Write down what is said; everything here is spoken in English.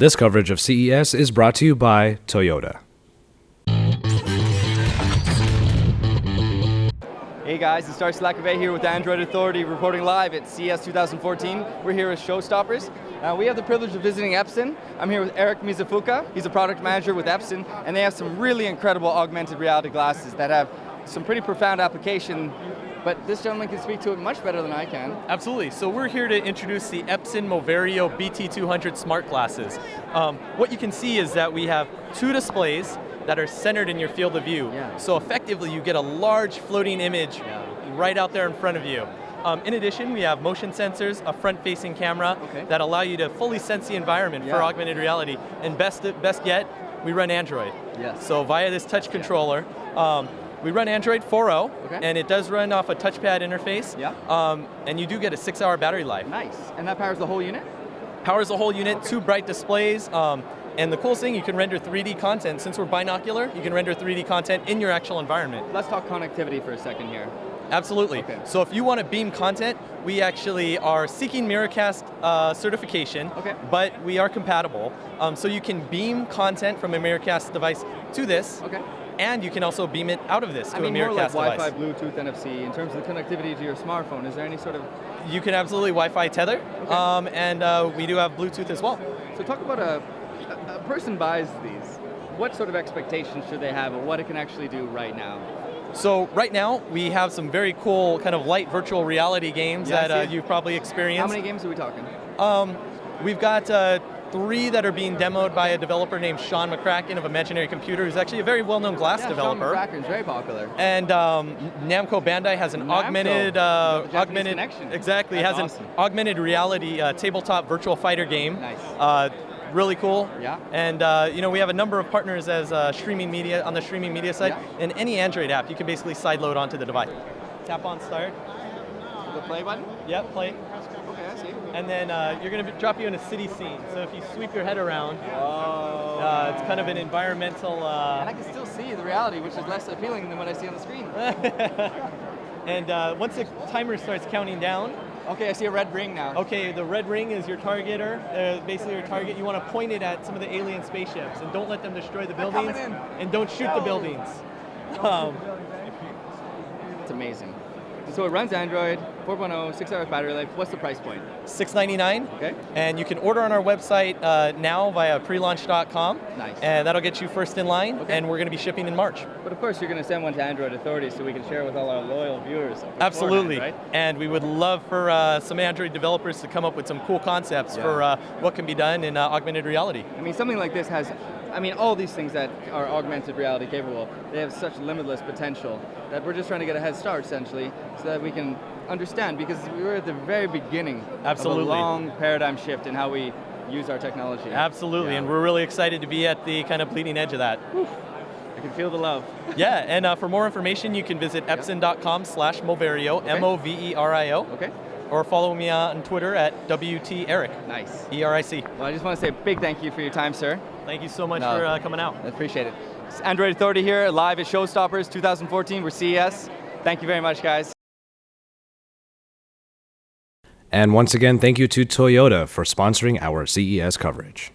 This coverage of CES is brought to you by Toyota. Hey guys, it's Darcy Lacavay here with the Android Authority reporting live at CES 2014. We're here with Showstoppers. We have the privilege of visiting Epson. I'm here with Eric Mizufuka. He's a product manager with Epson, and they have some really incredible augmented reality glasses that have some pretty profound application, but this gentleman can speak to it much better than I can. Absolutely. So we're here to introduce the Epson Moverio BT-200 smart glasses. What you can see is that we have two displays that are centered in your field of view. Yeah. So effectively, you get a large floating image right out there in front of you. In addition, we have motion sensors, a front-facing camera that allow you to fully sense the environment for augmented reality. And best yet, we run Android. Yes. So via this touch controller, we run Android 4.0, and it does run off a touchpad interface. Yeah. And you do get a 6-hour battery life. Nice. And that powers the whole unit? Powers the whole unit, two bright displays. And the coolest thing, you can render 3D content. Since we're binocular, you can render 3D content in your actual environment. Let's talk connectivity for a second here. Absolutely. Okay. So if you want to beam content, we actually are seeking Miracast certification, but we are compatible. So you can beam content from a Miracast device to this, and you can also beam it out of this to a Miracast more like device. Wi-Fi, Bluetooth, NFC. In terms of the connectivity to your smartphone, is there any sort of... You can absolutely Wi-Fi tether, and we do have Bluetooth as well. So talk about a person buys these. What sort of expectations should they have of what it can actually do right now? So right now, we have some very cool kind of light virtual reality games that you've probably experienced. How many games are we talking? We've got 3 that are being demoed by a developer named Sean McCracken of Imaginary Computer, who's actually a very well-known glass developer. Sean McCracken's very popular. And Namco Bandai has an augmented exactly has an augmented reality tabletop virtual fighter game. Nice. Really cool. Yeah. And we have a number of partners as streaming media on the streaming media side. And any Android app, you can basically sideload onto the device. Tap on start. The play button? Yep, play. Okay, I see. And then you're going to drop you in a city scene. So if you sweep your head around, it's kind of an environmental... And I can still see the reality, which is less appealing than what I see on the screen. And once the timer starts counting down... Okay, I see a red ring now. Okay, the red ring is your targeter. Basically your target, you want to point it at some of the alien spaceships, and don't let them destroy the buildings, and don't shoot the buildings. It's amazing. So it runs Android, 4.0, 6 hours battery life. What's the price point? $699. Okay. And you can order on our website now via prelaunch.com. Nice. And that'll get you first in line, and we're going to be shipping in March. But of course, you're going to send one to Android Authority so we can share with all our loyal viewers. Absolutely. Right? And we would love for some Android developers to come up with some cool concepts for what can be done in augmented reality. I mean, something like this has, all these things that are augmented reality capable, they have such limitless potential that we're just trying to get a head start, essentially, so that we can understand, because we were at the very beginning of a long paradigm shift in how we use our technology. Absolutely, and we're really excited to be at the kind of bleeding edge of that. Whew. I can feel the love. Yeah, and for more information, you can visit epson.com/Moverio, M-O-V-E-R-I-O. Okay. Or follow me on Twitter at WTEric. Nice. E-R-I-C. Well, I just want to say a big thank you for your time, sir. Thank you so much for coming out. I appreciate it. It's Android Authority here, live at Showstoppers 2014. We're CES. Thank you very much, guys. And once again, thank you to Toyota for sponsoring our CES coverage.